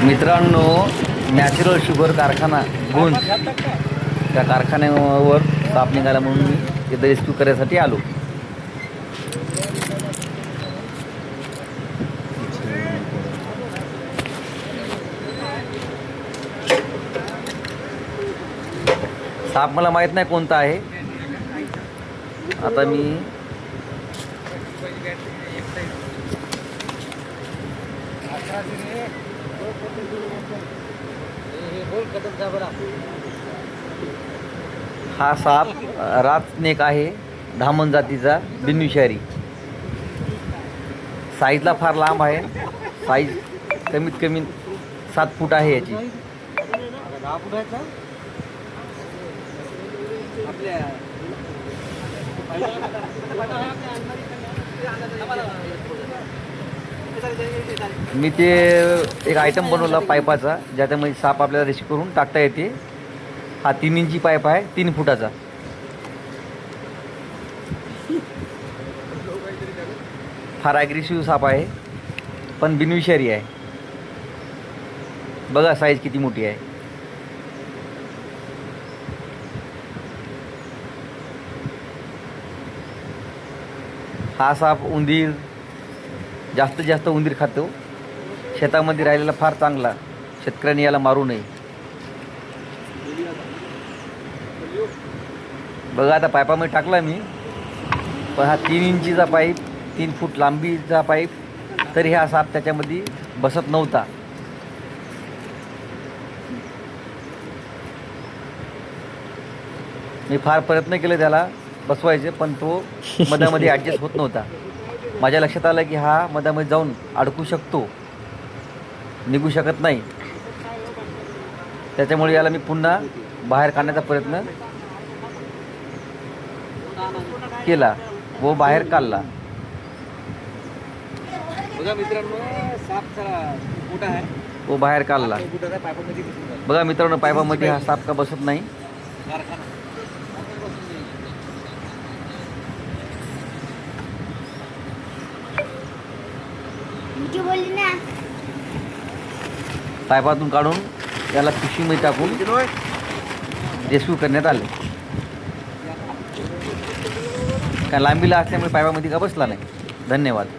मित्रांनो, natural sugar कारखाना गुंज त्या कारखान्यावर साप निघाला म्हणून मी तिथे रेस्क्यू करण्यासाठी आलो. साप मला माहीत नाही कोणता आहे. आता मी हा साप रातस्नेक आहे, धामण जातीचा बिनविषारी. साईजला फार लांब आहे. साईज कमीत कमी 7 फूट आहे याची. मी ते एक आयटम बनवला पाईपाचा, ज्याच्यामध्ये साप आपल्याला रेस्क्यू करून टाकता येते. हा 3 इंची पाईप आहे, 3 फुटाचा. फार ॲग्रेसिव्ह साप आहे, पण बिनविषारी आहे. बघा साईज किती मोठी आहे. हा साप उंदीर, जास्तीत जास्त उंदीर खातो. शेतामध्ये राहिलेला फार चांगला. शेतकऱ्यांनी याला मारू नये. बघा आता पाईपामध्ये टाकला मी, पण हा 3 इंचीचा पाईप, 3 फूट लांबीचा पाईप, तरी हा साप त्याच्यामध्ये बसत नव्हता. मी फार प्रयत्न केले त्याला बसवायचे, पण तो मधामध्ये ॲडजस्ट होत नव्हता. माझ्या लक्षात आलं की हा मधामध्ये जाऊन अडकू शकतो, निघू शकत नाही. त्याच्यामुळे याला मी पुन्हा बाहेर काढण्याचा प्रयत्न केला व बाहेर काढला. बघा मित्रांनो, साप मोठा आहे. व बाहेर काढला. बघा मित्रांनो, पाईपामध्ये हा साप का बसत नाही. पाईपातून काढून याला पिशवीमध्ये टाकून रेस्क्यू करण्यात आले. काय लांबीला असल्यामुळे पाईपामध्ये का बसला नाही. धन्यवाद.